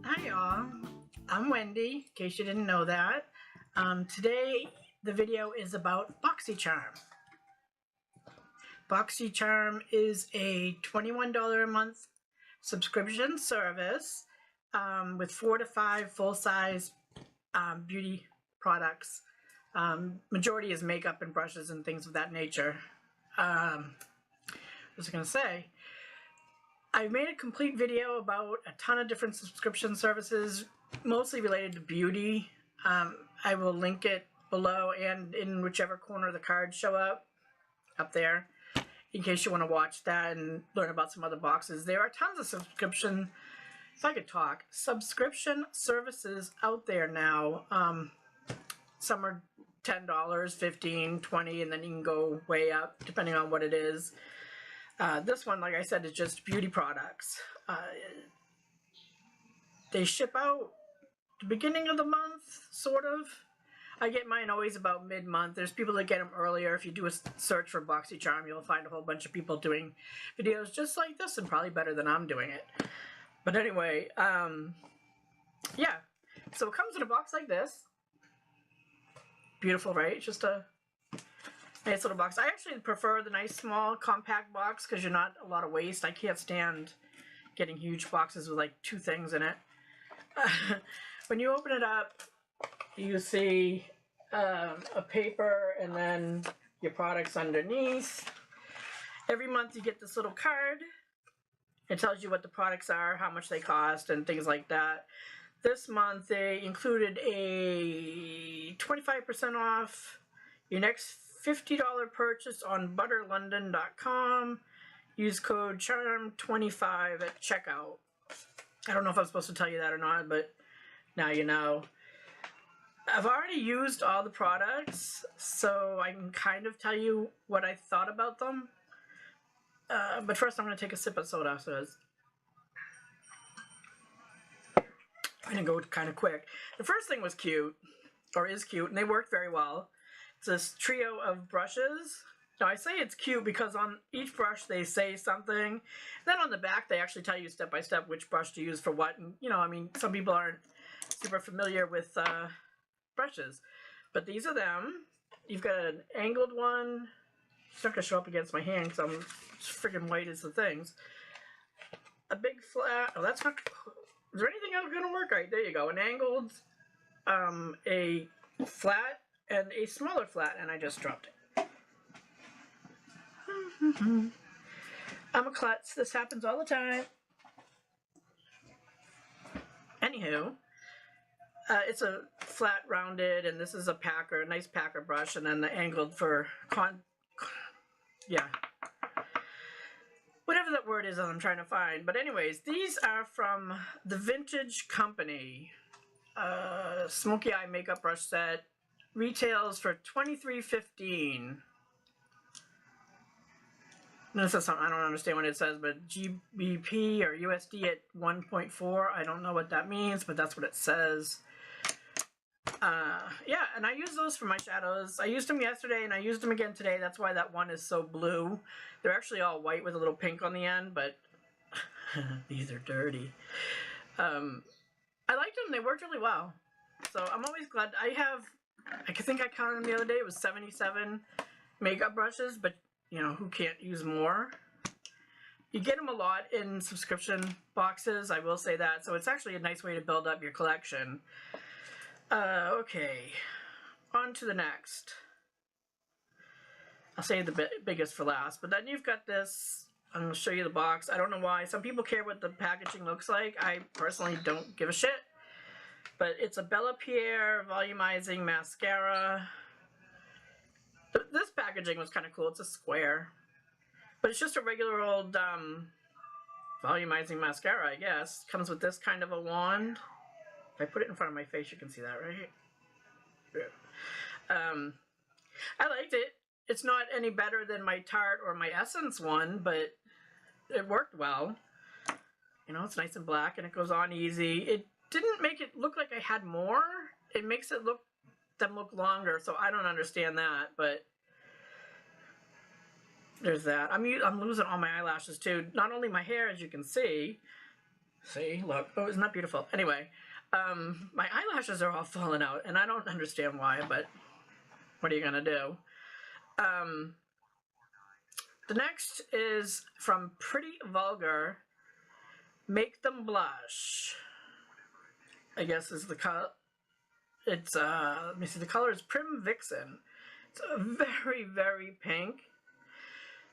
Hi y'all, I'm Wendy, in case you didn't know that. Today the video is about Boxycharm. Boxycharm is a $21 a month subscription service with 4 to 5 full-size beauty products. Majority is makeup and brushes and things of that nature. What was I going to say? I made a complete video about a ton of different subscription services, mostly related to beauty. I will link it below and in whichever corner the cards show up there, in case you want to watch that and learn about some other boxes. There are tons of subscription services out there now. Some are $10, $15, $20, and then you can go way up depending on what it is. This one, like I said, is just beauty products. They ship out the beginning of the month, sort of. I get mine always about mid-month. There's people that get them earlier. If you do a search for Boxycharm, you'll find a whole bunch of people doing videos just like this and probably better than I'm doing it. But anyway, yeah. So it comes in a box like this. Beautiful, right? Just a nice little box. I actually prefer the nice small compact box because you're not a lot of waste. I can't stand getting huge boxes with like 2 things in it. When you open it up, you see a paper and then your products underneath. Every month you get this little card. It tells you what the products are, how much they cost, and things like that. This month they included a 25% off your next $50 purchase on butterlondon.com. Use code CHARM25 at checkout. I don't know if I'm supposed to tell you that or not, but now you know. I've already used all the products, so I can kind of tell you what I thought about them. But first I'm going to take a sip of soda, so I'm going to go kind of quick. The first thing was cute, or is cute, and they worked very well. It's this trio of brushes. Now I say it's cute because on each brush they say something. Then on the back they actually tell you step by step which brush to use for what. And you know, I mean, some people aren't super familiar with brushes, but these are them. You've got an angled one. It's not gonna show up against my hand because I'm freaking white as the things. A big flat. Oh, that's not. Is there anything else gonna work? Right, there you go. An angled, a flat, and a smaller flat, and I just dropped it. I'm a klutz. This happens all the time. Anywho, it's a flat rounded, and this is a packer, a nice packer brush, and then the angled for whatever that word is that I'm trying to find. But anyways, these are from the Vintage Company. Smoky Eye Makeup Brush Set. Retails for $23.15. This is something I don't understand what it says, but GBP or USD at 1.4. I don't know what that means, but that's what it says. Yeah, and I use those for my shadows. I used them yesterday and I used them again today. That's why that one is so blue. They're actually all white with a little pink on the end, but these are dirty. I liked them. They worked really well. So I'm always glad. I think I counted them the other day. It was 77 makeup brushes, but you know, who can't use more? You get them a lot in subscription boxes, I will say that. So it's actually a nice way to build up your collection. Okay, on to the next. I'll save the biggest for last, but then you've got this. I'm going to show you the box. I don't know why. Some people care what the packaging looks like. I personally don't give a shit. But it's a Bella Pierre volumizing mascara. This packaging was kind of cool. It's a square. But it's just a regular old volumizing mascara, I guess. Comes with this kind of a wand. If I put it in front of my face, you can see that, right? I liked it. It's not any better than my Tarte or my Essence one, but it worked well. You know, it's nice and black and it goes on easy. It didn't make it look like I had more. It makes it look longer, so I don't understand that, but there's that. I'm losing all my eyelashes too. Not only my hair, as you can see, See, look. Oh, isn't that beautiful? Anyway, my eyelashes are all falling out, and I don't understand why, but what are you gonna do? The next is from Pretty Vulgar. Make Them Blush. I guess is the color. It's let me see. The color is Prim Vixen. It's a very, very pink.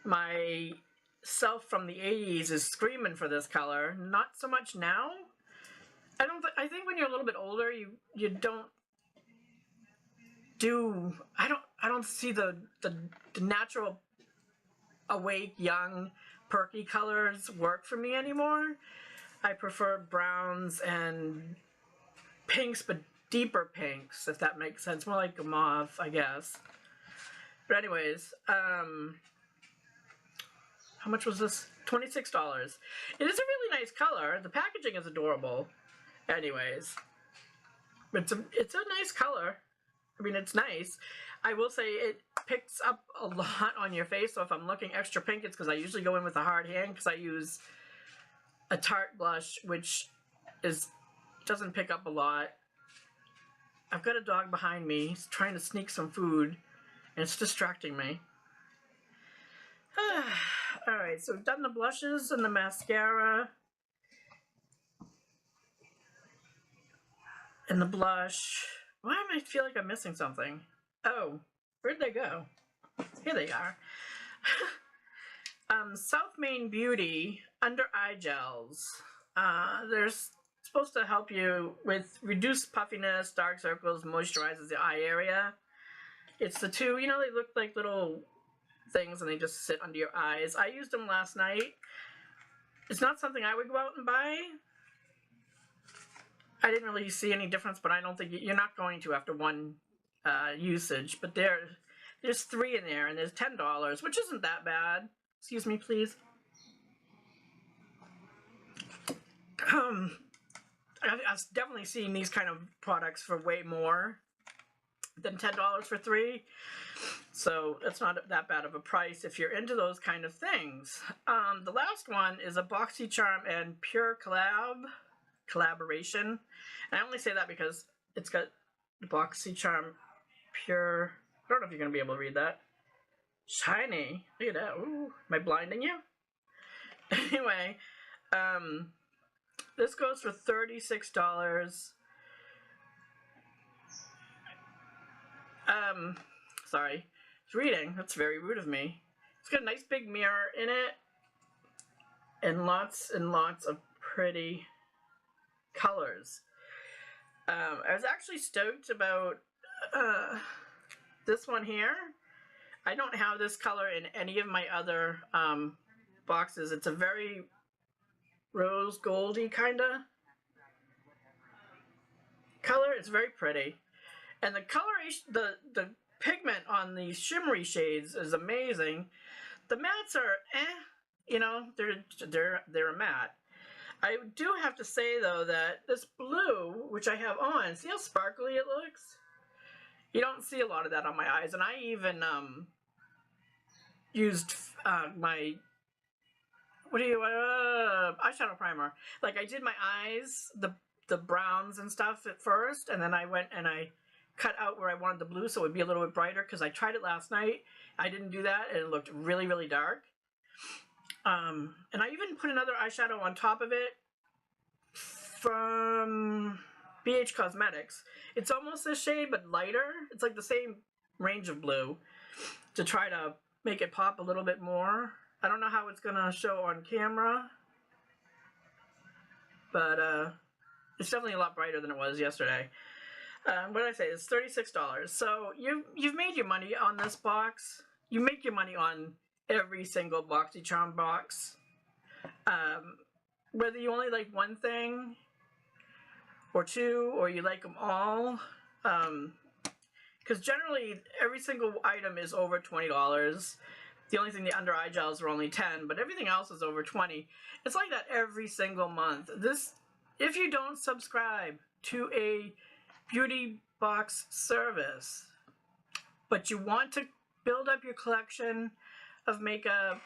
My self from the 80s is screaming for this color. Not so much now. I think when you're a little bit older, you don't do. I don't see the natural awake, young, perky colors work for me anymore. I prefer browns and pinks, but deeper pinks, if that makes sense. More like a mauve, I guess. But anyways, how much was this? $26. It is a really nice color. The packaging is adorable. Anyways, it's a nice color. I mean, it's nice. I will say it picks up a lot on your face, so if I'm looking extra pink, it's because I usually go in with a hard hand because I use a Tarte blush, which doesn't pick up a lot. I've got a dog behind me. He's trying to sneak some food, and it's distracting me. Alright, so we've done the blushes and the mascara. And the blush. Why am I feel like I'm missing something? Oh, where'd they go? Here they are. South Main Beauty Under Eye Gels. They're supposed to help you with reduced puffiness, dark circles, moisturizes the eye area. It's the two, you know, they look like little things and they just sit under your eyes. I used them last night. It's not something I would go out and buy. I didn't really see any difference, but I don't think you're not going to after one usage. But there's 3 in there, and there's $10, which isn't that bad. Excuse me, please. I've definitely seen these kind of products for way more than $10 for 3. So it's not that bad of a price if you're into those kind of things. The last one is a Boxycharm and Pure collaboration. And I only say that because it's got the Boxycharm Pure. I don't know if you're going to be able to read that. Shiny. Look at that. Ooh, am I blinding you? Anyway, this goes for $36. Sorry. It's reading. That's very rude of me. It's got a nice big mirror in it. And lots of pretty colors. I was actually stoked about this one here. I don't have this color in any of my other boxes. It's a very rose goldy kind of color. It's very pretty. And the coloration, the pigment on these shimmery shades is amazing. The mattes are you know, they're a matte. I do have to say though that this blue, which I have on, see how sparkly it looks? You don't see a lot of that on my eyes, and I even used my eyeshadow primer. Like I did my eyes, the browns and stuff at first, and then I went and I cut out where I wanted the blue so it would be a little bit brighter because I tried it last night. I didn't do that, and it looked really, really dark. And I even put another eyeshadow on top of it from BH Cosmetics. It's almost this shade, but lighter. It's like the same range of blue to try to make it pop a little bit more. I don't know how it's going to show on camera, but it's definitely a lot brighter than it was yesterday. What did I say? It's $36. So you've made your money on this box. You make your money on every single Boxycharm box. Whether you only like one thing or two, or you like them all, because generally every single item is over $20. The only thing, the under eye gels are only $10, but everything else is over $20. It's like that every single month. If you don't subscribe to a beauty box service, but you want to build up your collection of makeup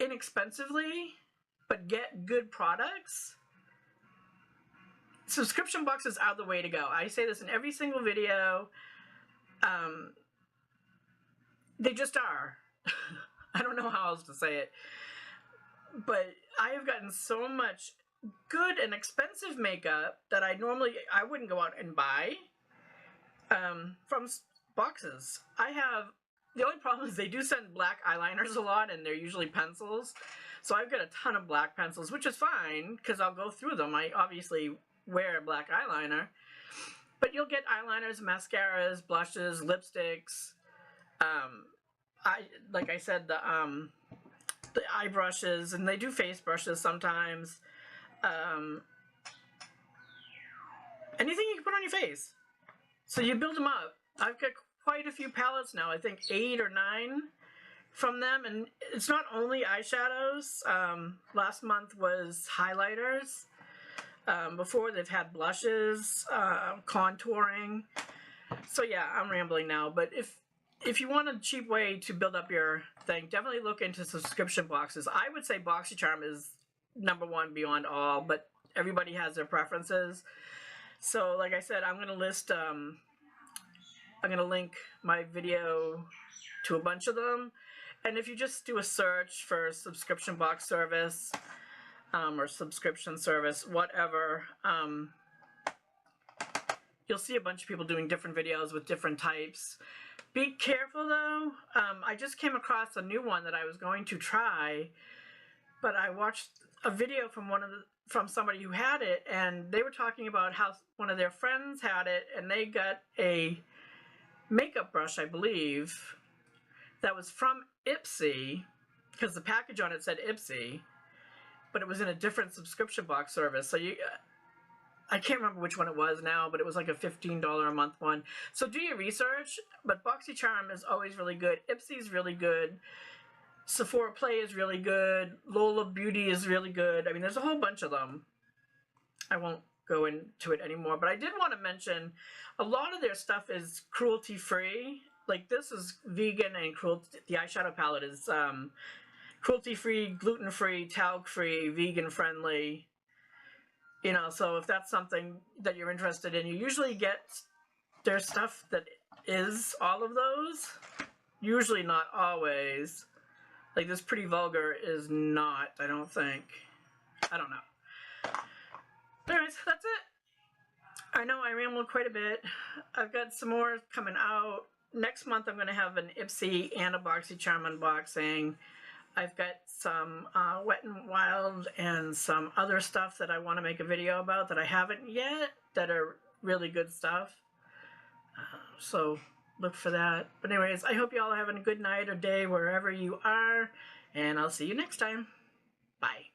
inexpensively, but get good products, subscription boxes are the way to go. I say this in every single video. They just are. I don't know how else to say it. But I have gotten so much good and expensive makeup that I wouldn't go out and buy from boxes. The only problem is they do send black eyeliners a lot, and they're usually pencils. So I've got a ton of black pencils, which is fine because I'll go through them. I obviously wear black eyeliner. But you'll get eyeliners, mascaras, blushes, lipsticks. Like I said, the eye brushes, and they do face brushes sometimes. Anything you can put on your face. So you build them up. I've got quite a few palettes now. I think 8 or 9 from them, and it's not only eyeshadows. Last month was highlighters. Before they've had blushes, contouring. So yeah, I'm rambling now, but if you want a cheap way to build up your thing, definitely look into subscription boxes. I would say Boxycharm is #1 beyond all, but everybody has their preferences. So like I said, I'm going to list, I'm going to link my video to a bunch of them. And if you just do a search for subscription box service, or subscription service, whatever, you'll see a bunch of people doing different videos with different types. Be careful though. I just came across a new one that I was going to try, but I watched a video from somebody who had it, and they were talking about how one of their friends had it, and they got a makeup brush, I believe, that was from Ipsy, because the package on it said Ipsy, but it was in a different subscription box service. So I can't remember which one it was now, but it was like a $15 a month one. So do your research, but Boxycharm is always really good. Ipsy's really good. Sephora Play is really good. Lola Beauty is really good. I mean, there's a whole bunch of them. I won't go into it anymore, but I did want to mention a lot of their stuff is cruelty-free. Like this is vegan and cruelty. The eyeshadow palette is cruelty-free, gluten-free, talc-free, vegan-friendly. You know, so if that's something that you're interested in, you usually get their stuff that is all of those. Usually, not always. Like this Pretty Vulgar is not, I don't think. I don't know. Anyways, that's it. I know I rambled quite a bit. I've got some more coming out. Next month I'm going to have an Ipsy and a Boxycharm unboxing. I've got some Wet n Wild and some other stuff that I want to make a video about that I haven't yet, that are really good stuff. So look for that. But anyways, I hope you all are having a good night or day wherever you are, and I'll see you next time. Bye.